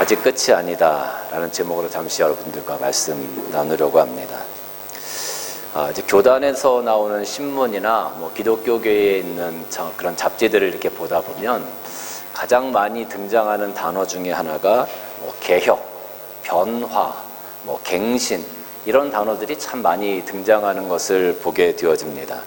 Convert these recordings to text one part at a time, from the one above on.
아직 끝이 아니다 라는 제목으로 잠시 여러분들과 말씀 나누려고 합니다. 이제 교단에서 나오는 신문이나 기독교계에 있는 그런 잡지들을 이렇게 보다 보면 가장 많이 등장하는 단어 중에 하나가 개혁, 변화, 갱신 이런 단어들이 참 많이 등장하는 것을 보게 되어집니다.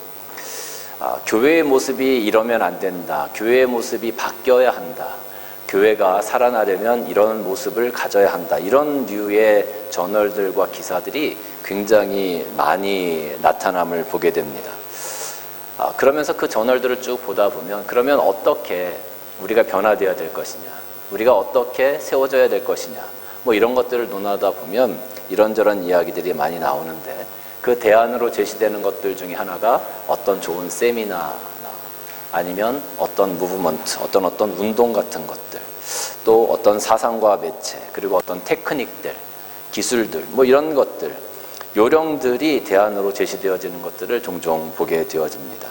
교회의 모습이 이러면 안 된다. 교회의 모습이 바뀌어야 한다. 교회가 살아나려면 이런 모습을 가져야 한다. 이런 류의 저널들과 기사들이 굉장히 많이 나타남을 보게 됩니다. 그러면서 그 저널들을 쭉 보다 보면 그러면 어떻게 우리가 변화되어야 될 것이냐, 우리가 어떻게 세워져야 될 것이냐, 이런 것들을 논하다 보면 이런저런 이야기들이 많이 나오는데 그 대안으로 제시되는 것들 중에 하나가 어떤 좋은 세미나나 아니면 어떤 무브먼트, 어떤 운동 같은 것들, 또 어떤 사상과 매체, 그리고 어떤 테크닉들, 기술들, 이런 것들, 요령들이 대안으로 제시되어지는 것들을 종종 보게 되어집니다.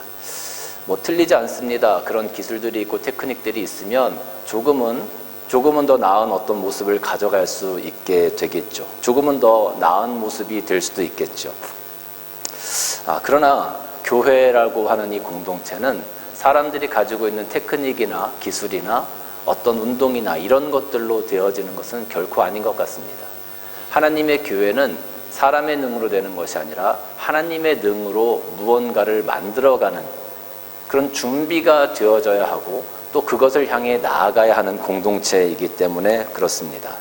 틀리지 않습니다. 그런 기술들이 있고 테크닉들이 있으면 조금은 더 나은 어떤 모습을 가져갈 수 있게 되겠죠. 조금은 더 나은 모습이 될 수도 있겠죠. 그러나 교회라고 하는 이 공동체는 사람들이 가지고 있는 테크닉이나 기술이나 어떤 운동이나 이런 것들로 되어지는 것은 결코 아닌 것 같습니다. 하나님의 교회는 사람의 능으로 되는 것이 아니라 하나님의 능으로 무언가를 만들어가는 그런 준비가 되어져야 하고 또 그것을 향해 나아가야 하는 공동체이기 때문에 그렇습니다.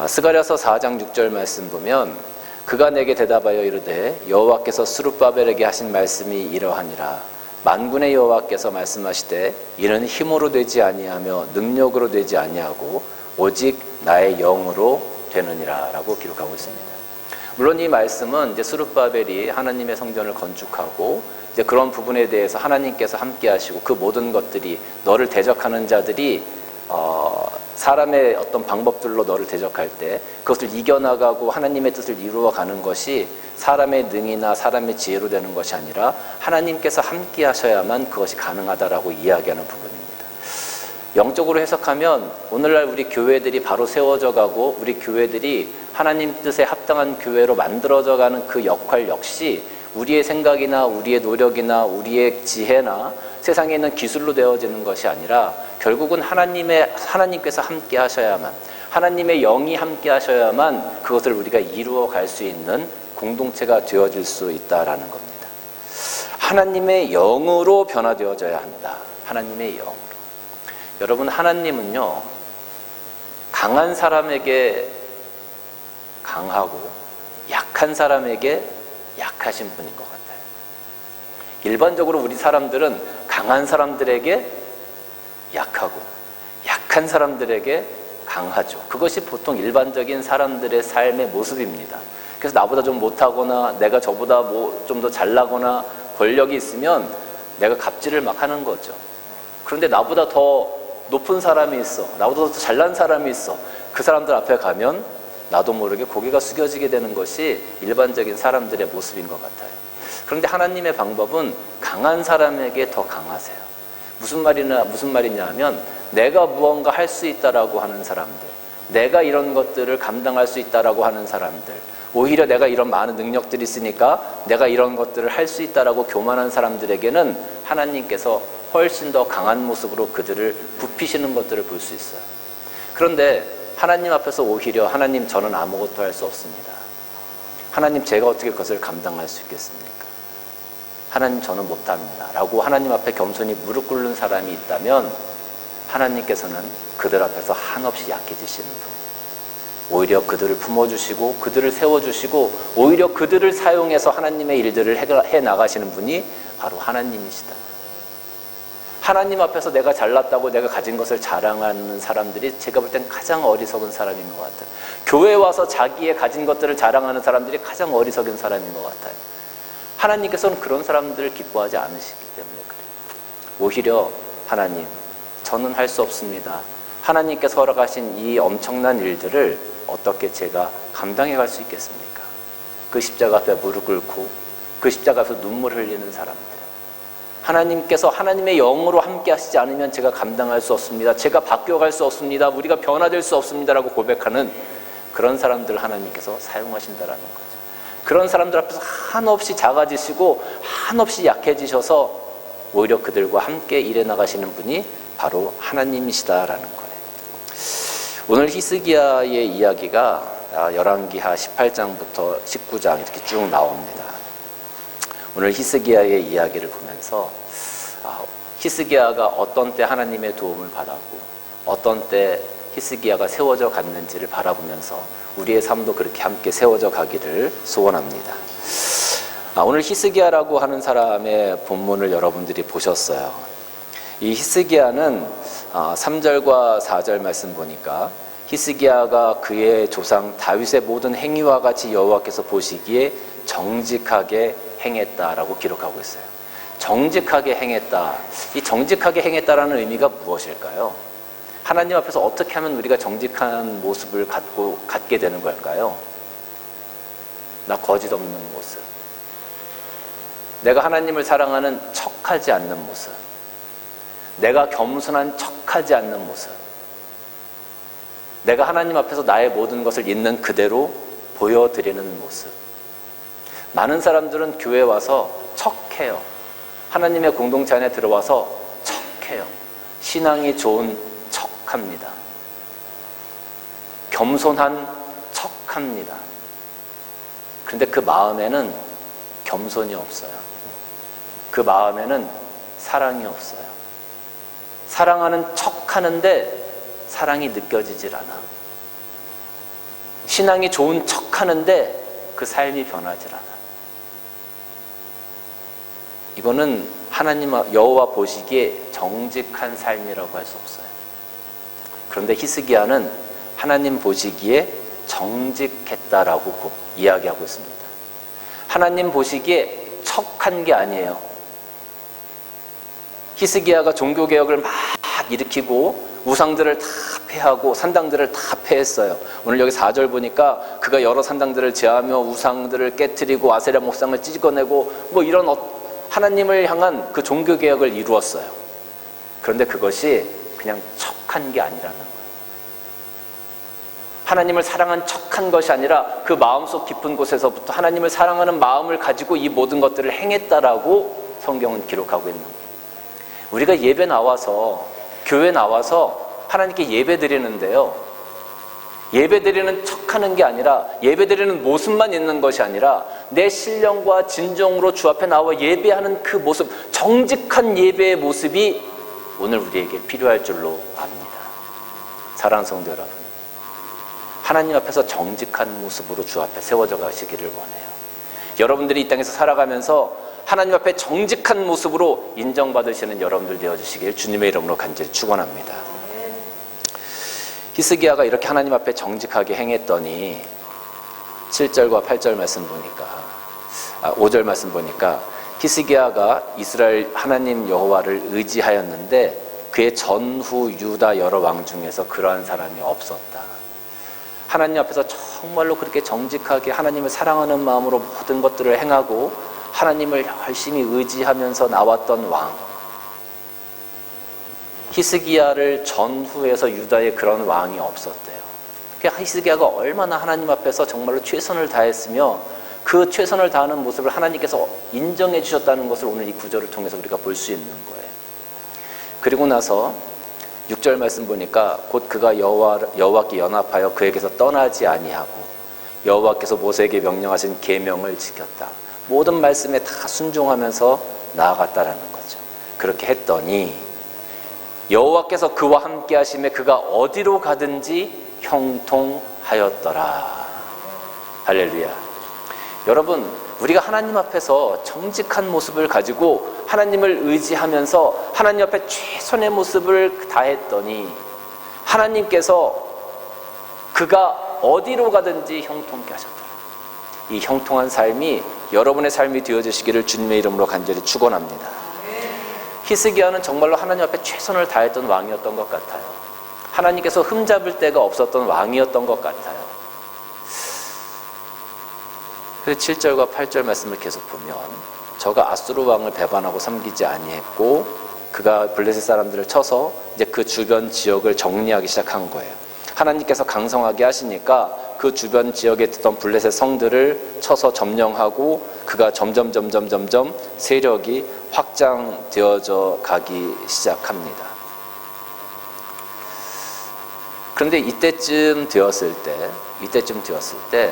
스가랴서 4장 6절 말씀 보면 그가 내게 대답하여 이르되 여호와께서 스룹바벨에게 하신 말씀이 이러하니라. 만군의 여호와께서 말씀하시되 이는 힘으로 되지 아니하며 능력으로 되지 아니하고 오직 나의 영으로 되느니라 라고 기록하고 있습니다. 물론 이 말씀은 이제 스룹바벨이 하나님의 성전을 건축하고 이제 그런 부분에 대해서 하나님께서 함께 하시고 그 모든 것들이 너를 대적하는 자들이 사람의 어떤 방법들로 너를 대적할 때 그것을 이겨나가고 하나님의 뜻을 이루어가는 것이 사람의 능이나 사람의 지혜로 되는 것이 아니라 하나님께서 함께 하셔야만 그것이 가능하다라고 이야기하는 부분입니다. 영적으로 해석하면 오늘날 우리 교회들이 바로 세워져 가고 우리 교회들이 하나님 뜻에 합당한 교회로 만들어져 가는 그 역할 역시 우리의 생각이나 우리의 노력이나 우리의 지혜나 세상에 있는 기술로 되어지는 것이 아니라 결국은 하나님께서 함께 하셔야만, 하나님의 영이 함께 하셔야만 그것을 우리가 이루어 갈 수 있는 공동체가 되어질 수 있다라는 겁니다. 하나님의 영으로 변화되어져야 한다. 하나님의 영으로. 여러분, 하나님은요, 강한 사람에게 강하고 약한 사람에게 약하신 분인 것 같아요. 일반적으로 우리 사람들은 강한 사람들에게 약하고 약한 사람들에게 강하죠. 그것이 보통 일반적인 사람들의 삶의 모습입니다. 그래서 나보다 좀 못하거나 내가 저보다 좀 더 잘나거나 권력이 있으면 내가 갑질을 막 하는 거죠. 그런데 나보다 더 높은 사람이 있어, 나보다 더 잘난 사람이 있어, 그 사람들 앞에 가면 나도 모르게 고개가 숙여지게 되는 것이 일반적인 사람들의 모습인 것 같아요. 그런데 하나님의 방법은 강한 사람에게 더 강하세요. 무슨 말이냐 하면 내가 무언가 할 수 있다라고 하는 사람들, 내가 이런 것들을 감당할 수 있다라고 하는 사람들, 오히려 내가 이런 많은 능력들이 있으니까 내가 이런 것들을 할 수 있다라고 교만한 사람들에게는 하나님께서 훨씬 더 강한 모습으로 그들을 굽히시는 것들을 볼 수 있어요. 그런데 하나님 앞에서 오히려 하나님, 저는 아무것도 할 수 없습니다. 하나님, 제가 어떻게 그것을 감당할 수 있겠습니까? 하나님, 저는 못합니다 라고 하나님 앞에 겸손히 무릎 꿇는 사람이 있다면 하나님께서는 그들 앞에서 한없이 약해지시는 분, 오히려 그들을 품어주시고 그들을 세워주시고 오히려 그들을 사용해서 하나님의 일들을 해나가시는 분이 바로 하나님이시다. 하나님 앞에서 내가 잘났다고 내가 가진 것을 자랑하는 사람들이 제가 볼 땐 가장 어리석은 사람인 것 같아요. 교회에 와서 자기의 가진 것들을 자랑하는 사람들이 가장 어리석은 사람인 것 같아요. 하나님께서는 그런 사람들을 기뻐하지 않으시기 때문에 그래요. 오히려 하나님, 저는 할 수 없습니다. 하나님께서 허락하신 이 엄청난 일들을 어떻게 제가 감당해 갈 수 있겠습니까? 그 십자가 앞에 무릎 꿇고 그 십자가 앞에서 눈물 흘리는 사람들, 하나님께서 하나님의 영으로 함께 하시지 않으면 제가 감당할 수 없습니다. 제가 바뀌어갈 수 없습니다. 우리가 변화될 수 없습니다라고 고백하는 그런 사람들 하나님께서 사용하신다라는 거죠. 그런 사람들 앞에서 한없이 작아지시고 한없이 약해지셔서 오히려 그들과 함께 일해 나가시는 분이 바로 하나님이시다라는 거예요. 오늘 히스기야의 이야기가 열왕기하 18장부터 19장 이렇게 쭉 나옵니다. 오늘 히스기야의 이야기를 보면서 히스기야가 어떤 때 하나님의 도움을 받았고 어떤 때 히스기야가 세워져 갔는지를 바라보면서 우리의 삶도 그렇게 함께 세워져 가기를 소원합니다. 오늘 히스기야라고 하는 사람의 본문을 여러분들이 보셨어요. 이 히스기야는 3절과 4절 말씀 보니까 히스기야가 그의 조상 다윗의 모든 행위와 같이 여호와께서 보시기에 정직하게 행했다라고 기록하고 있어요. 정직하게 행했다. 이 정직하게 행했다라는 의미가 무엇일까요? 하나님 앞에서 어떻게 하면 우리가 정직한 모습을 갖게 되는 걸까요? 나 거짓 없는 모습. 내가 하나님을 사랑하는 척하지 않는 모습. 내가 겸손한 척하지 않는 모습. 내가 하나님 앞에서 나의 모든 것을 있는 그대로 보여드리는 모습. 많은 사람들은 교회에 와서 척해요. 하나님의 공동체 안에 들어와서 척해요. 신앙이 좋은 척합니다. 겸손한 척합니다. 그런데 그 마음에는 겸손이 없어요. 그 마음에는 사랑이 없어요. 사랑하는 척하는데 사랑이 느껴지질 않아. 신앙이 좋은 척하는데 그 삶이 변하질 않아. 이거는 하나님 여호와 보시기에 정직한 삶이라고 할 수 없어요. 그런데 히스기야는 하나님 보시기에 정직했다라고 이야기하고 있습니다. 하나님 보시기에 척한 게 아니에요. 히스기야가 종교개혁을 막 일으키고 우상들을 다 폐하고 산당들을 다 폐했어요. 오늘 여기 4절 보니까 그가 여러 산당들을 제하며 우상들을 깨트리고 아세라 목상을 찢어내고 뭐 이런 하나님을 향한 그 종교개혁을 이루었어요. 그런데 그것이 그냥 척한 게 아니라는 거예요. 하나님을 사랑한 척한 것이 아니라 그 마음속 깊은 곳에서부터 하나님을 사랑하는 마음을 가지고 이 모든 것들을 행했다라고 성경은 기록하고 있는 거예요. 우리가 예배 나와서 교회 나와서 하나님께 예배 드리는데요, 예배 드리는 척하는 게 아니라 예배 드리는 모습만 있는 것이 아니라 내 신령과 진정으로 주 앞에 나와 예배하는 그 모습, 정직한 예배의 모습이 오늘 우리에게 필요할 줄로 압니다. 사랑하는 성도 여러분, 하나님 앞에서 정직한 모습으로 주 앞에 세워져 가시기를 원해요. 여러분들이 이 땅에서 살아가면서 하나님 앞에 정직한 모습으로 인정받으시는 여러분들 되어주시길 주님의 이름으로 간절히 축원합니다. 히스기야가 이렇게 하나님 앞에 정직하게 행했더니 7절과 8절 말씀 보니까 5절 말씀 보니까 히스기야가 이스라엘 하나님 여호와를 의지하였는데 그의 전후 유다 여러 왕 중에서 그러한 사람이 없었다. 하나님 앞에서 정말로 그렇게 정직하게 하나님을 사랑하는 마음으로 모든 것들을 행하고 하나님을 열심히 의지하면서 나왔던 왕, 히스기야를 전후해서 유다에 그런 왕이 없었대요. 히스기야가 얼마나 하나님 앞에서 정말로 최선을 다했으며 그 최선을 다하는 모습을 하나님께서 인정해 주셨다는 것을 오늘 이 구절을 통해서 우리가 볼 수 있는 거예요. 그리고 나서 6절 말씀 보니까 곧 그가 여호와께 연합하여 그에게서 떠나지 아니하고 여호와께서 모세에게 명령하신 계명을 지켰다. 모든 말씀에 다 순종하면서 나아갔다라는 거죠. 그렇게 했더니 여호와께서 그와 함께 하심에 그가 어디로 가든지 형통하였더라. 할렐루야. 여러분, 우리가 하나님 앞에서 정직한 모습을 가지고 하나님을 의지하면서 하나님 앞에 최선의 모습을 다했더니 하나님께서 그가 어디로 가든지 형통케 하셨더라. 이 형통한 삶이 여러분의 삶이 되어주시기를 주님의 이름으로 간절히 축원합니다. 히스기야는 정말로 하나님 앞에 최선을 다했던 왕이었던 것 같아요. 하나님께서 흠잡을 데가 없었던 왕이었던 것 같아요. 그래서 7절과 8절 말씀을 계속 보면 저가 아수르 왕을 배반하고 섬기지 아니했고 그가 블레셋 사람들을 쳐서 이제 그 주변 지역을 정리하기 시작한 거예요. 하나님께서 강성하게 하시니까 그 주변 지역에 있던 블레셋 성들을 쳐서 점령하고 그가 점점 세력이 확장되어져 가기 시작합니다. 그런데 이때쯤 되었을 때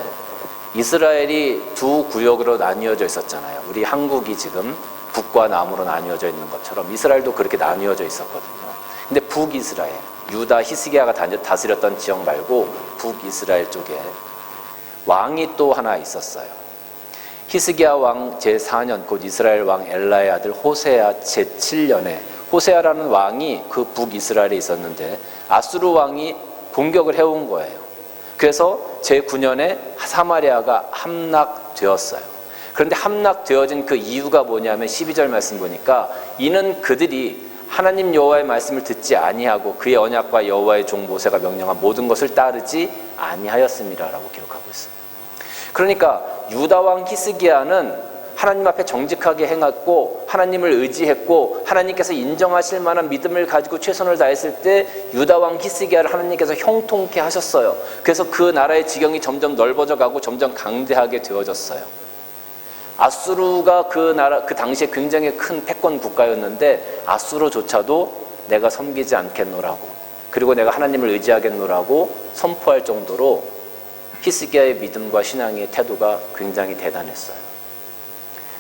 이스라엘이 두 구역으로 나뉘어져 있었잖아요. 우리 한국이 지금 북과 남으로 나뉘어져 있는 것처럼 이스라엘도 그렇게 나뉘어져 있었거든요. 근데 북이스라엘, 유다 히스기야가 다스렸던 지역 말고 북이스라엘 쪽에 왕이 또 하나 있었어요. 히스기야 왕 제4년, 곧 이스라엘 왕 엘라의 아들 호세아 제7년에 호세아라는 왕이 그 북이스라엘에 있었는데 아수르 왕이 공격을 해온 거예요. 그래서 제9년에 사마리아가 함락되었어요. 그런데 함락되어진 그 이유가 뭐냐면 12절 말씀 보니까 이는 그들이 하나님 여호와의 말씀을 듣지 아니하고 그의 언약과 여호와의 종 모세가 명령한 모든 것을 따르지 아니하였음이라라고 기록하고 있어요. 그러니까 유다 왕 히스기야는 하나님 앞에 정직하게 행했고 하나님을 의지했고 하나님께서 인정하실 만한 믿음을 가지고 최선을 다했을 때 유다 왕 히스기야를 하나님께서 형통케 하셨어요. 그래서 그 나라의 지경이 점점 넓어져 가고 점점 강대하게 되어졌어요. 아수르가 그 당시에 굉장히 큰 패권 국가였는데 아수르조차도 내가 섬기지 않겠노라고 그리고 내가 하나님을 의지하겠노라고 선포할 정도로 히스기야의 믿음과 신앙의 태도가 굉장히 대단했어요.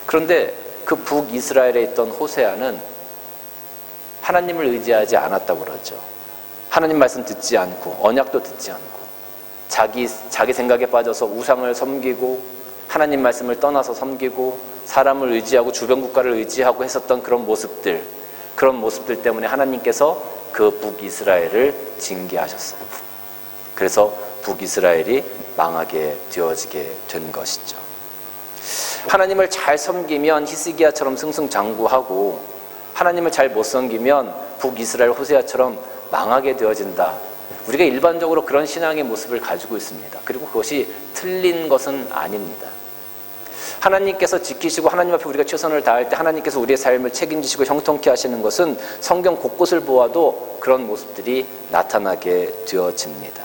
그런데 그 북이스라엘에 있던 호세아는 하나님을 의지하지 않았다고 그러죠. 하나님 말씀 듣지 않고 언약도 듣지 않고 자기 생각에 빠져서 우상을 섬기고 하나님 말씀을 떠나서 섬기고 사람을 의지하고 주변 국가를 의지하고 했었던 그런 모습들 때문에 하나님께서 그 북이스라엘을 징계하셨어요. 그래서 북이스라엘이 망하게 되어지게 된 것이죠. 하나님을 잘 섬기면 히스기야처럼 승승장구하고 하나님을 잘 못 섬기면 북이스라엘 호세아처럼 망하게 되어진다. 우리가 일반적으로 그런 신앙의 모습을 가지고 있습니다. 그리고 그것이 틀린 것은 아닙니다. 하나님께서 지키시고 하나님 앞에 우리가 최선을 다할 때 하나님께서 우리의 삶을 책임지시고 형통케 하시는 것은 성경 곳곳을 보아도 그런 모습들이 나타나게 되어집니다.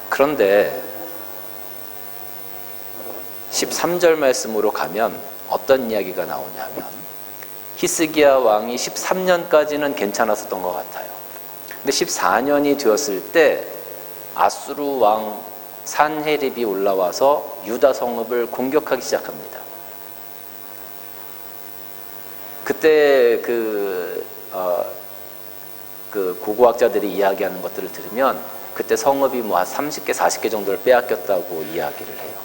그런데 13절 말씀으로 가면 어떤 이야기가 나오냐면 히스기야 왕이 13년까지는 괜찮았었던 것 같아요. 근데 14년이 되었을 때 아수르 왕 산헤립이 올라와서 유다 성읍을 공격하기 시작합니다. 그때 그 고고학자들이 이야기하는 것들을 들으면 그때 성읍이 뭐 한 30개, 40개 정도를 빼앗겼다고 이야기를 해요.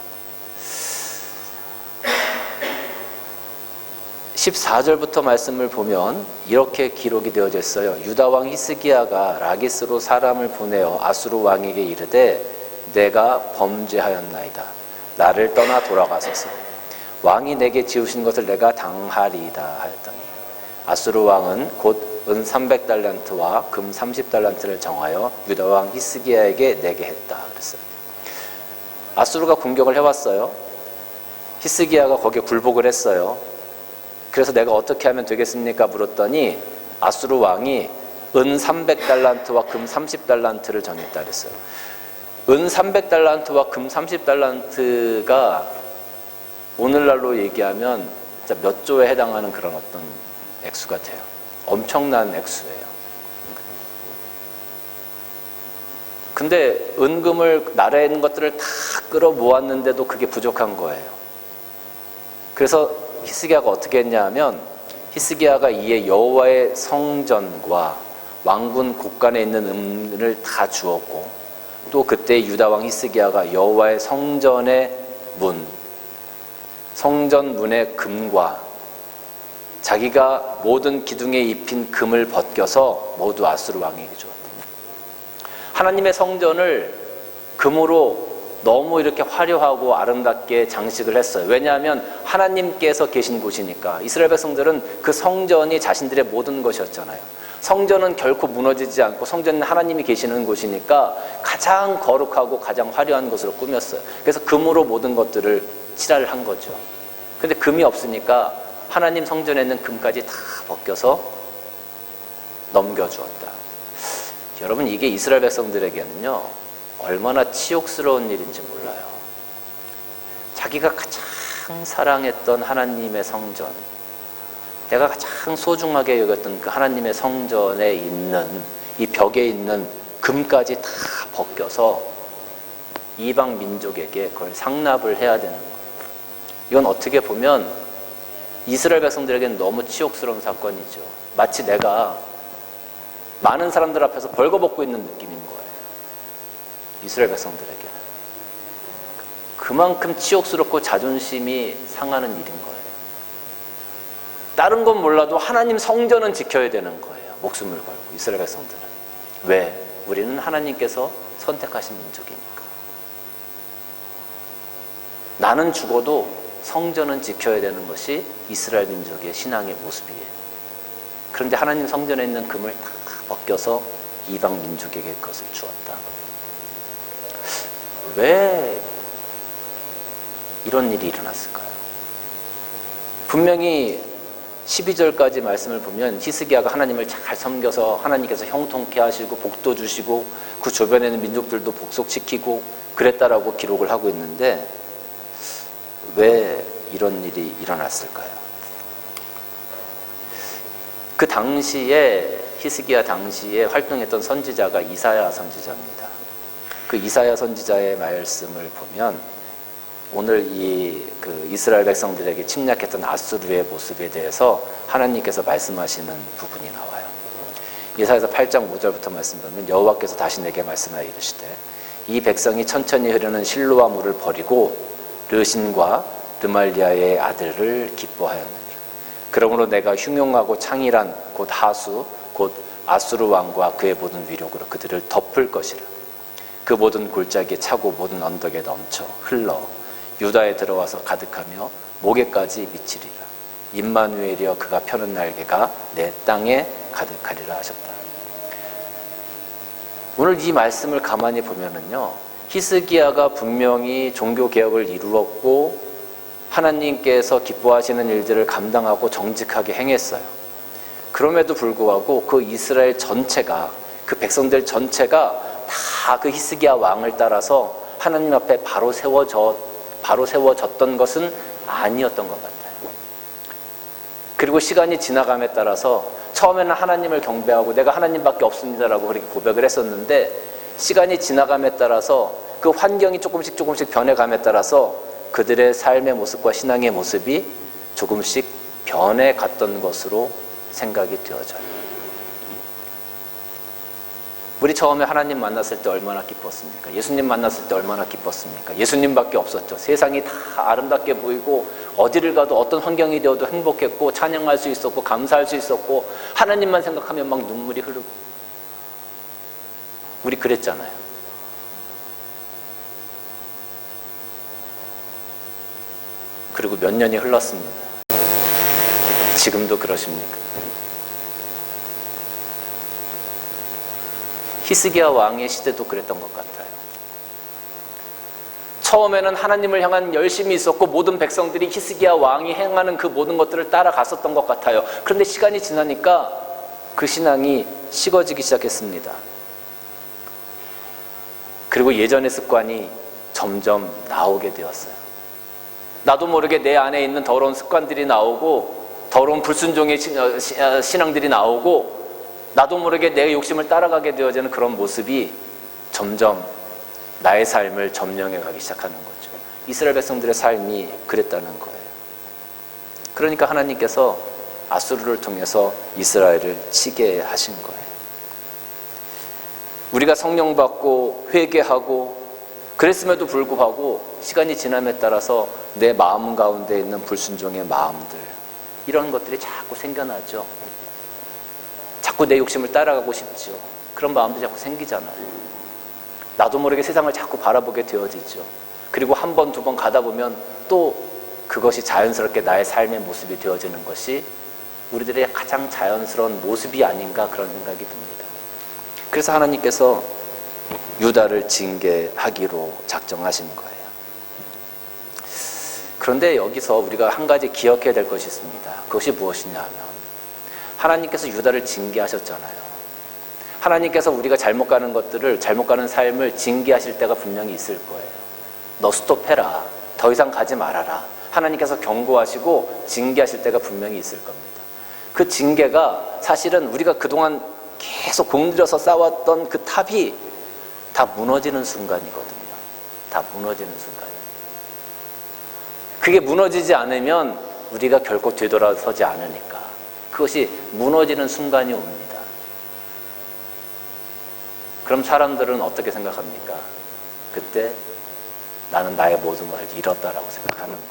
14절부터 말씀을 보면 이렇게 기록이 되어져 있어요. 유다 왕 히스기야가 라기스로 사람을 보내어 아수르 왕에게 이르되 내가 범죄하였나이다. 나를 떠나 돌아가소서. 왕이 내게 지으신 것을 내가 당하리이다 하였더니 아수르 왕은 곧 은 300달란트와 금 30달란트를 정하여 유다 왕 히스기야에게 내게 했다 그랬어요. 아수르가 공격을 해왔어요. 히스기야가 거기에 굴복을 했어요. 그래서 내가 어떻게 하면 되겠습니까? 물었더니 아수르 왕이 은 300달란트와 금 30달란트를 정했다 그랬어요. 은 300달란트와 금 30달란트가 오늘날로 얘기하면 진짜 몇 조에 해당하는 그런 어떤 액수 같아요. 엄청난 액수예요. 근데 은금을 나라에 있는 것들을 다 끌어 모았는데도 그게 부족한 거예요. 그래서 히스기야가 어떻게 했냐 하면 히스기야가 이에 여호와의 성전과 왕군 곳간에 있는 은을 다 주었고 또 그때 유다 왕 히스기야가 여호와의 성전의 성전 문의 금과 자기가 모든 기둥에 입힌 금을 벗겨서 모두 아수르 왕에게 주었다. 하나님의 성전을 금으로 너무 이렇게 화려하고 아름답게 장식을 했어요. 왜냐하면 하나님께서 계신 곳이니까. 이스라엘 백성들은 그 성전이 자신들의 모든 것이었잖아요. 성전은 결코 무너지지 않고 성전은 하나님이 계시는 곳이니까 가장 거룩하고 가장 화려한 것으로 꾸몄어요. 그래서 금으로 모든 것들을 칠하를 한 거죠. 근데 금이 없으니까 하나님 성전에 있는 금까지 다 벗겨서 넘겨주었다. 여러분, 이게 이스라엘 백성들에게는요, 얼마나 치욕스러운 일인지 몰라요. 자기가 가장 사랑했던 하나님의 성전, 내가 가장 소중하게 여겼던 그 하나님의 성전에 있는 이 벽에 있는 금까지 다 벗겨서 이방 민족에게 그걸 상납을 해야 되는 거예요. 이건 어떻게 보면 이스라엘 백성들에게는 너무 치욕스러운 사건이죠. 마치 내가 많은 사람들 앞에서 벌거벗고 있는 느낌인 거예요. 이스라엘 백성들에게. 그만큼 치욕스럽고 자존심이 상하는 일인 거예요. 다른 건 몰라도 하나님 성전은 지켜야 되는 거예요. 목숨을 걸고 이스라엘 백성들은. 왜? 우리는 하나님께서 선택하신 민족이니까. 나는 죽어도 성전은 지켜야 되는 것이 이스라엘 민족의 신앙의 모습이에요. 그런데 하나님 성전에 있는 금을 다 벗겨서 이방 민족에게 그것을 주었다. 왜 이런 일이 일어났을까요? 분명히 12절까지 말씀을 보면 히스기야가 하나님을 잘 섬겨서 하나님께서 형통케 하시고 복도 주시고 그 주변에 있는 민족들도 복속시키고 그랬다라고 기록을 하고 있는데 왜 이런 일이 일어났을까요? 그 당시에 히스기야 당시에 활동했던 선지자가 이사야 선지자입니다. 그 이사야 선지자의 말씀을 보면 오늘 그 이스라엘 백성들에게 침략했던 아수르의 모습에 대해서 하나님께서 말씀하시는 부분이 나와요. 이사야서 8장 5절부터 말씀드리면 여호와께서 다시 내게 말씀하여 이르시되 이 백성이 천천히 흐르는 실로아 물을 버리고 르신과 르말리아의 아들을 기뻐하였느니라. 그러므로 내가 흉용하고 창일한 곧 하수 곧 아수르 왕과 그의 모든 위력으로 그들을 덮을 것이라. 그 모든 골짜기에 차고 모든 언덕에 넘쳐 흘러 유다에 들어와서 가득하며 목에까지 미치리라. 임마누엘이여 그가 펴는 날개가 내 땅에 가득하리라 하셨다. 오늘 이 말씀을 가만히 보면은요, 히스기야가 분명히 종교개혁을 이루었고 하나님께서 기뻐하시는 일들을 감당하고 정직하게 행했어요. 그럼에도 불구하고 그 이스라엘 전체가, 그 백성들 전체가 다 그 히스기야 왕을 따라서 하나님 앞에 바로 세워졌던 것은 아니었던 것 같아요. 그리고 시간이 지나감에 따라서 처음에는 하나님을 경배하고 내가 하나님밖에 없습니다라고 그렇게 고백을 했었는데 시간이 지나감에 따라서 그 환경이 조금씩 변해감에 따라서 그들의 삶의 모습과 신앙의 모습이 조금씩 변해갔던 것으로 생각이 되어져요. 우리 처음에 하나님 만났을 때 얼마나 기뻤습니까? 예수님 만났을 때 얼마나 기뻤습니까? 예수님밖에 없었죠. 세상이 다 아름답게 보이고 어디를 가도 어떤 환경이 되어도 행복했고 찬양할 수 있었고 감사할 수 있었고 하나님만 생각하면 막 눈물이 흐르고 우리 그랬잖아요. 그리고 몇 년이 흘렀습니다. 지금도 그러십니까? 히스기야 왕의 시대도 그랬던 것 같아요. 처음에는 하나님을 향한 열심이 있었고 모든 백성들이 히스기야 왕이 행하는 그 모든 것들을 따라갔었던 것 같아요. 그런데 시간이 지나니까 그 신앙이 식어지기 시작했습니다. 그리고 예전의 습관이 점점 나오게 되었어요. 나도 모르게 내 안에 있는 더러운 습관들이 나오고 더러운 불순종의 신앙들이 나오고 나도 모르게 내 욕심을 따라가게 되어지는 그런 모습이 점점 나의 삶을 점령해 가기 시작하는 거죠. 이스라엘 백성들의 삶이 그랬다는 거예요. 그러니까 하나님께서 아수르를 통해서 이스라엘을 치게 하신 거예요. 우리가 성령 받고 회개하고 그랬음에도 불구하고 시간이 지남에 따라서 내 마음 가운데 있는 불순종의 마음들, 이런 것들이 자꾸 생겨나죠. 자꾸 내 욕심을 따라가고 싶죠. 그런 마음도 자꾸 생기잖아요. 나도 모르게 세상을 자꾸 바라보게 되어지죠. 그리고 한 번, 두 번 가다 보면 또 그것이 자연스럽게 나의 삶의 모습이 되어지는 것이 우리들의 가장 자연스러운 모습이 아닌가 그런 생각이 듭니다. 그래서 하나님께서 유다를 징계하기로 작정하신 거예요. 그런데 여기서 우리가 한 가지 기억해야 될 것이 있습니다. 그것이 무엇이냐 하면 하나님께서 유다를 징계하셨잖아요. 하나님께서 우리가 잘못 가는 것들을, 잘못 가는 삶을 징계하실 때가 분명히 있을 거예요. 너 스톱해라. 더 이상 가지 말아라. 하나님께서 경고하시고 징계하실 때가 분명히 있을 겁니다. 그 징계가 사실은 우리가 그동안 계속 공들여서 쌓았던 그 탑이 다 무너지는 순간이거든요. 다 무너지는 순간이에요. 그게 무너지지 않으면 우리가 결코 되돌아서지 않으니까 그것이 무너지는 순간이 옵니다. 그럼 사람들은 어떻게 생각합니까? 그때 나는 나의 모든 것을 잃었다라고 생각하는 거예요.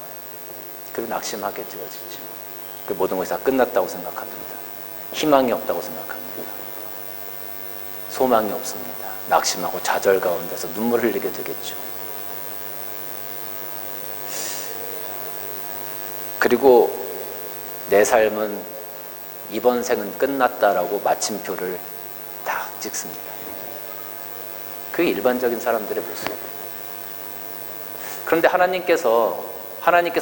그리고 낙심하게 되어지죠. 그 모든 것이 다 끝났다고 생각합니다. 희망이 없다고 생각합니다. 소망이 없습니다. 낙심하고 좌절 가운데서 눈물 흘리게 되겠죠. 그리고 내 삶은 이번 생은 끝났다라고 마침표를 딱 찍습니다. 그게 일반적인 사람들의 모습이에요. 그런데 하나님께서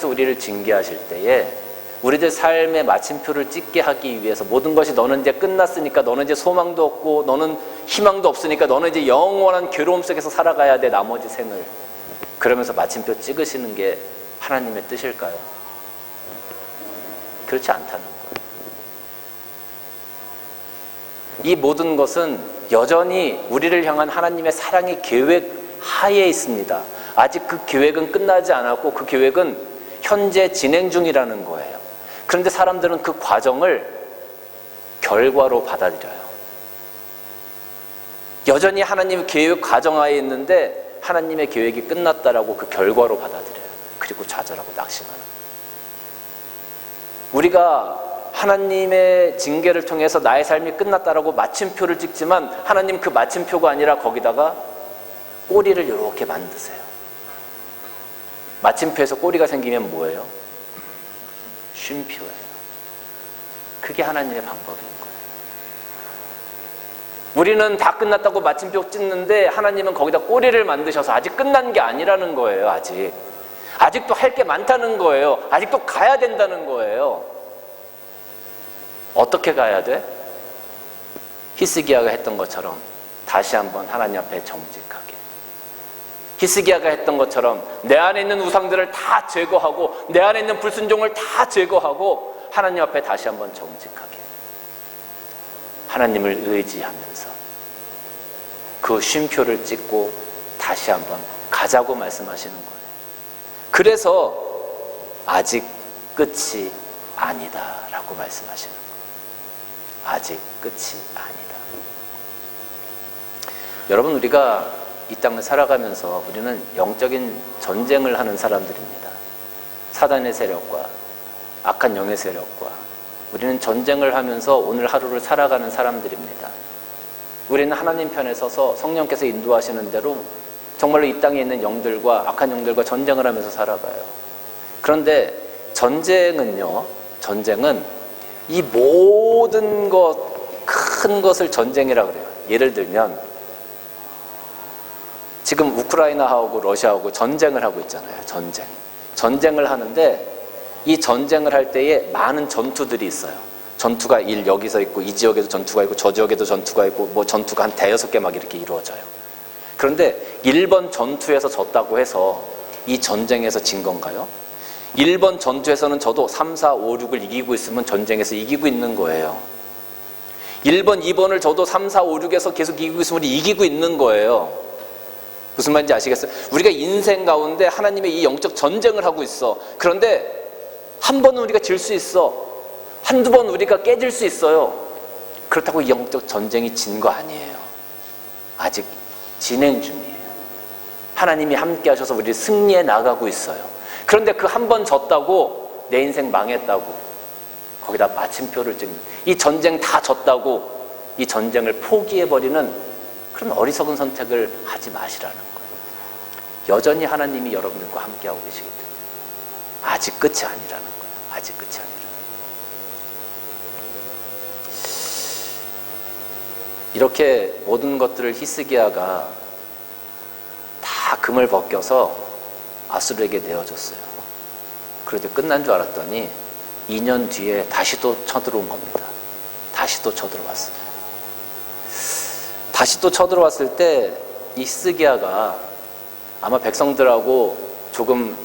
우리를 징계하실 때에 우리들 삶의 마침표를 찍게 하기 위해서 모든 것이 너는 이제 끝났으니까 너는 이제 소망도 없고 너는 희망도 없으니까 너는 이제 영원한 괴로움 속에서 살아가야 돼, 나머지 생을. 그러면서 마침표 찍으시는 게 하나님의 뜻일까요? 그렇지 않다는 거예요. 이 모든 것은 여전히 우리를 향한 하나님의 사랑의 계획 하에 있습니다. 아직 그 계획은 끝나지 않았고 그 계획은 현재 진행 중이라는 거예요. 그런데 사람들은 그 과정을 결과로 받아들여요. 여전히 하나님의 계획 과정 하에 있는데 하나님의 계획이 끝났다라고 그 결과로 받아들여요. 그리고 좌절하고 낙심하는 거예요. 우리가 하나님의 징계를 통해서 나의 삶이 끝났다라고 마침표를 찍지만 하나님 그 마침표가 아니라 거기다가 꼬리를 이렇게 만드세요. 마침표에서 꼬리가 생기면 뭐예요? 쉼표예요. 그게 하나님의 방법인 거예요. 우리는 다 끝났다고 마침표 찍는데 하나님은 거기다 꼬리를 만드셔서 아직 끝난 게 아니라는 거예요. 아직도 할 게 많다는 거예요. 아직도 가야 된다는 거예요. 어떻게 가야 돼? 히스기야가 했던 것처럼 다시 한번 하나님 앞에 정직하게. 히스기야가 했던 것처럼 내 안에 있는 우상들을 다 제거하고 내 안에 있는 불순종을 다 제거하고 하나님 앞에 다시 한번 정직하게. 하나님을 의지하면서 그 쉼표를 찍고 다시 한번 가자고 말씀하시는 거예요. 그래서 아직 끝이 아니다 라고 말씀하시는 거예요. 아직 끝이 아니다. 여러분, 우리가 이 땅을 살아가면서 우리는 영적인 전쟁을 하는 사람들입니다. 사단의 세력과 악한 영의 세력과 우리는 전쟁을 하면서 오늘 하루를 살아가는 사람들입니다. 우리는 하나님 편에 서서 성령께서 인도하시는 대로 정말로 이 땅에 있는 영들과 악한 영들과 전쟁을 하면서 살아가요. 그런데 전쟁은 이 모든 큰 것을 전쟁이라고 그래요. 예를 들면 지금 우크라이나하고 러시아하고 전쟁을 하고 있잖아요. 전쟁을 하는데 이 전쟁을 할 때에 많은 전투들이 있어요. 전투가 여기서 있고 이 지역에도 전투가 있고 저 지역에도 전투가 있고 뭐 전투가 한 5-6개 막 이렇게 이루어져요. 그런데 1번 전투에서 졌다고 해서 이 전쟁에서 진 건가요? 1번 전투에서는 저도 3, 4, 5, 6을 이기고 있으면 전쟁에서 이기고 있는 거예요. 1번, 2번을 저도 3, 4, 5, 6에서 계속 이기고 있으면 이기고 있는 거예요. 무슨 말인지 아시겠어요? 우리가 인생 가운데 하나님의 이 영적 전쟁을 하고 있어. 그런데 한 번은 우리가 질 수 있어. 한두 번 우리가 깨질 수 있어요. 그렇다고 이 영적 전쟁이 진 거 아니에요. 아직 진행 중이에요. 하나님이 함께 하셔서 우리를 승리해 나가고 있어요. 그런데 그 한 번 졌다고 내 인생 망했다고 거기다 마침표를 찍는, 이 전쟁 다 졌다고 이 전쟁을 포기해버리는 그런 어리석은 선택을 하지 마시라는 거예요. 여전히 하나님이 여러분들과 함께하고 계시기 때문에 아직 끝이 아니라는 거예요. 아직 끝이 아니라. 이렇게 모든 것들을 히스기야가 다 금을 벗겨서 아수르에게 내어줬어요. 그래도 끝난 줄 알았더니 2년 뒤에 다시 또 쳐들어온 겁니다. 다시 또 쳐들어왔어요. 다시 또 쳐들어왔을 때 이 히스기야가 아마 백성들하고 조금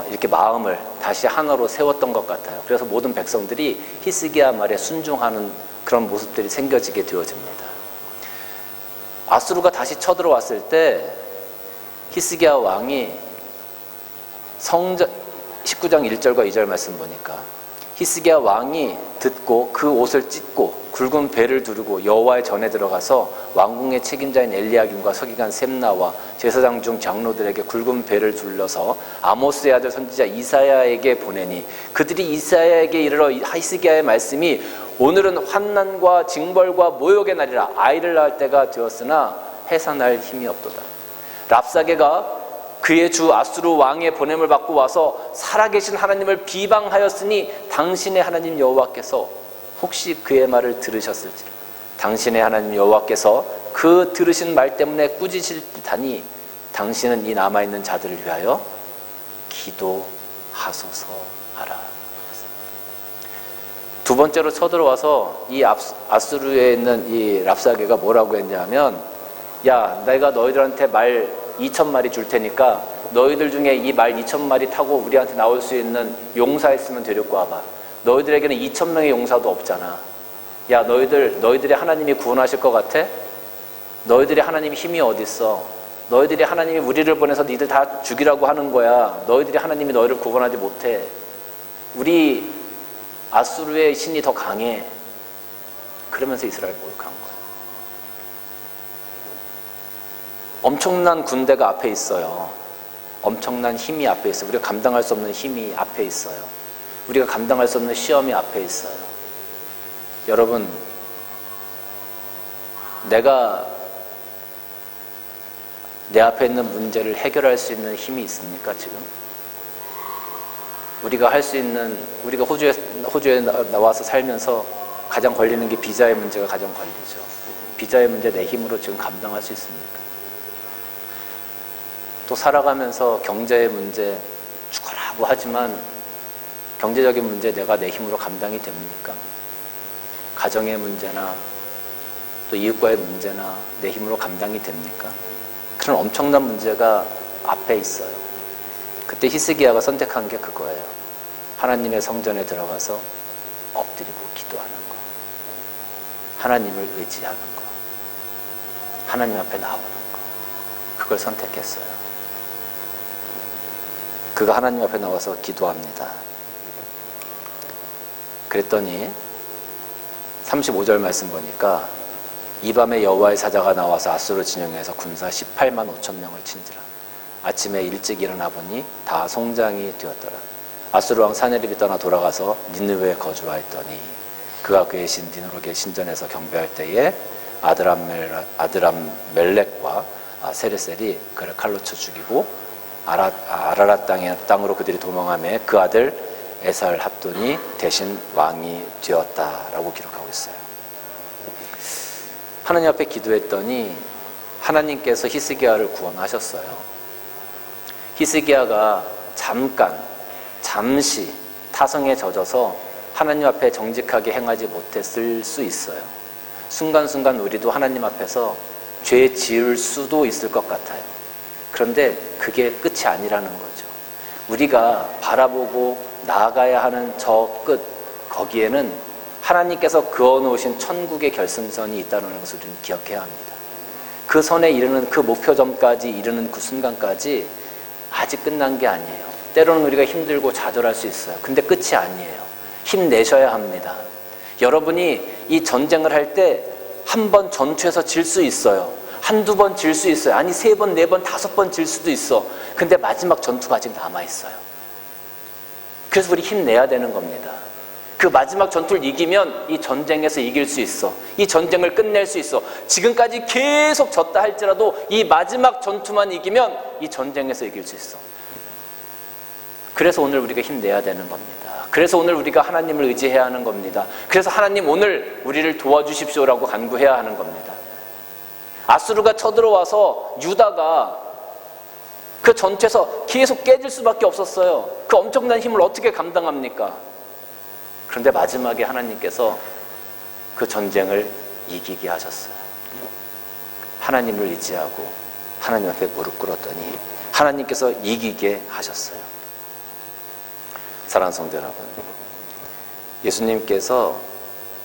이렇게 마음을 다시 하나로 세웠던 것 같아요. 그래서 모든 백성들이 히스기야 말에 순종하는 그런 모습들이 생겨지게 되어집니다. 아수르가 다시 쳐들어왔을 때 히스기야 왕이 19장 1절과 2절 말씀 보니까 히스기야 왕이 듣고 그 옷을 찢고 굵은 배를 두르고 여호와의 전에 들어가서 왕궁의 책임자인 엘리야김과 서기관 셈나와 제사장 중 장로들에게 굵은 배를 둘러서 아모스의 아들 선지자 이사야에게 보내니 그들이 이사야에게 이르러 히스기야의 말씀이 오늘은 환난과 징벌과 모욕의 날이라 아이를 낳을 때가 되었으나 해산할 힘이 없도다. 랍사게가 그의 주 아수르 왕의 보냄을 받고 와서 살아계신 하나님을 비방하였으니 당신의 하나님 여호와께서 혹시 그의 말을 들으셨을지라. 당신의 하나님 여호와께서 그 들으신 말 때문에 꾸짖을 듯하니 당신은 이 남아있는 자들을 위하여 기도하소서 하라. 두 번째로 쳐들어와서 이 아수르에 있는 이 랍사게가 뭐라고 했냐면, 야, 내가 너희들한테 말 2,000마리 줄 테니까 너희들 중에 이 말 2,000마리 타고 우리한테 나올 수 있는 용사 있으면 데리고 와봐. 너희들에게는 2,000명의 용사도 없잖아. 야, 너희들이 하나님이 구원하실 것 같아? 너희들이 하나님이 힘이 어딨어? 너희들이 하나님이 우리를 보내서 니들 다 죽이라고 하는 거야. 너희들이 하나님이 너희를 구원하지 못해. 우리 아수르의 신이 더 강해. 그러면서 이스라엘 모욕한 거야. 엄청난 군대가 앞에 있어요. 엄청난 힘이 앞에 있어요. 우리가 감당할 수 없는 힘이 앞에 있어요. 우리가 감당할 수 없는 시험이 앞에 있어요. 여러분, 내가 내 앞에 있는 문제를 해결할 수 있는 힘이 있습니까, 지금? 우리가 할 수 있는, 우리가 호주에 나와서 살면서 가장 걸리는 게 비자의 문제가 가장 걸리죠. 비자의 문제 내 힘으로 지금 감당할 수 있습니까? 또 살아가면서 경제의 문제 죽어라고 하지만 경제적인 문제 내가 내 힘으로 감당이 됩니까? 가정의 문제나 또 이웃과의 문제나 내 힘으로 감당이 됩니까? 그런 엄청난 문제가 앞에 있어요. 그때 히스기야가 선택한 게 그거예요. 하나님의 성전에 들어가서 엎드리고 기도하는 거, 하나님을 의지하는 거, 하나님 앞에 나오는 거, 그걸 선택했어요. 그가 하나님 앞에 나와서 기도합니다. 그랬더니 35절 말씀 보니까 이 밤에 여호와의 사자가 나와서 아수르 진영에서 군사 18만 5천 명을 친지라. 아침에 일찍 일어나 보니 다 송장이 되었더라. 아수르 왕 사네립이 떠나 돌아가서 니느웨에 거주하였더니 그가 그의 신 니누르게 신전에서 경배할 때에 아드람멜렉과 세레셀이 그를 칼로 쳐 죽이고 아라랏 땅으로 그들이 도망하며 그 아들 에살 합돈이 대신 왕이 되었다라고 기록하고 있어요. 하나님 앞에 기도했더니 하나님께서 히스기야를 구원하셨어요. 히스기야가 잠시 타성에 젖어서 하나님 앞에 정직하게 행하지 못했을 수 있어요. 순간순간 우리도 하나님 앞에서 죄 지을 수도 있을 것 같아요. 그런데 그게 끝이 아니라는 거죠. 우리가 바라보고 나아가야 하는 저 끝, 거기에는 하나님께서 그어놓으신 천국의 결승선이 있다는 것을 우리는 기억해야 합니다. 그 선에 이르는, 그 목표점까지 이르는 그 순간까지 아직 끝난 게 아니에요. 때로는 우리가 힘들고 좌절할 수 있어요. 근데 끝이 아니에요. 힘내셔야 합니다. 여러분이 이 전쟁을 할 때 한 번 전투에서 질 수 있어요. 한두 번 질 수 있어요. 아니 3번, 4번, 5번 질 수도 있어. 근데 마지막 전투가 아직 남아있어요. 그래서 우리 힘내야 되는 겁니다. 그 마지막 전투를 이기면 이 전쟁에서 이길 수 있어. 이 전쟁을 끝낼 수 있어. 지금까지 계속 졌다 할지라도 이 마지막 전투만 이기면 이 전쟁에서 이길 수 있어. 그래서 오늘 우리가 힘내야 되는 겁니다. 그래서 오늘 우리가 하나님을 의지해야 하는 겁니다. 그래서 하나님 오늘 우리를 도와주십시오라고 간구해야 하는 겁니다. 아수르가 쳐들어와서 유다가 그 전투에서 계속 깨질 수밖에 없었어요. 그 엄청난 힘을 어떻게 감당합니까? 그런데 마지막에 하나님께서 그 전쟁을 이기게 하셨어요. 하나님을 의지하고 하나님 앞에 무릎 꿇었더니 하나님께서 이기게 하셨어요. 사랑하는 성도 여러분, 예수님께서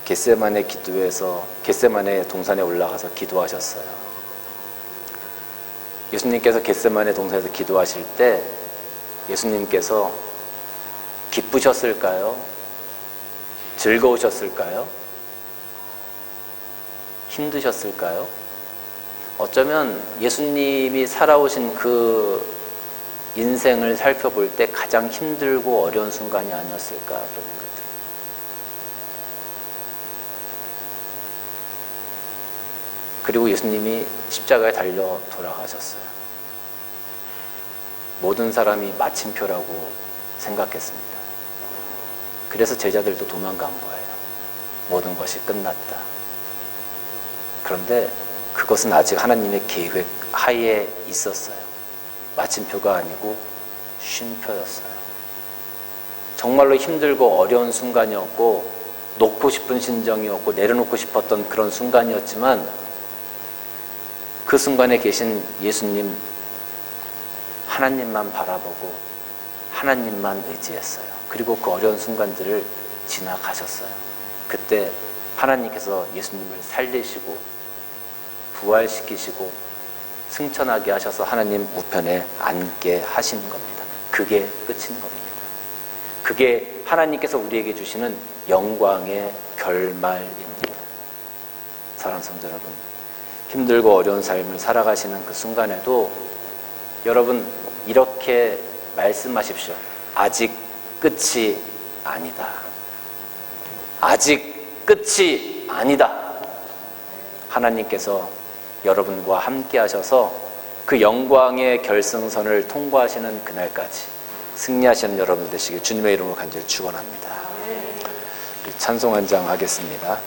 겟세마네 기도에서 겟세마네 동산에 올라가서 기도하셨어요. 예수님께서 겟세마네 동산에서 기도하실 때 예수님께서 기쁘셨을까요? 즐거우셨을까요? 힘드셨을까요? 어쩌면 예수님이 살아오신 그 인생을 살펴볼 때 가장 힘들고 어려운 순간이 아니었을까 그런 생각이 들어요. 그리고 예수님이 십자가에 달려 돌아가셨어요. 모든 사람이 마침표라고 생각했습니다. 그래서 제자들도 도망간 거예요. 모든 것이 끝났다. 그런데 그것은 아직 하나님의 계획 하에 있었어요. 마침표가 아니고 쉼표였어요. 정말로 힘들고 어려운 순간이었고 놓고 싶은 심정이었고 내려놓고 싶었던 그런 순간이었지만 그 순간에 계신 예수님 하나님만 바라보고 하나님만 의지했어요. 그리고 그 어려운 순간들을 지나가셨어요. 그때 하나님께서 예수님을 살리시고 부활시키시고 승천하게 하셔서 하나님 우편에 앉게 하시는 겁니다. 그게 끝인 겁니다. 그게 하나님께서 우리에게 주시는 영광의 결말입니다. 사랑하는 성도 여러분, 힘들고 어려운 삶을 살아가시는 그 순간에도 여러분 이렇게 말씀하십시오. 아직 끝이 아니다. 아직 끝이 아니다. 하나님께서 여러분과 함께 하셔서 그 영광의 결승선을 통과하시는 그날까지 승리하시는 여러분 되시길 주님의 이름으로 간절히 축원합니다. 찬송 한 장 하겠습니다.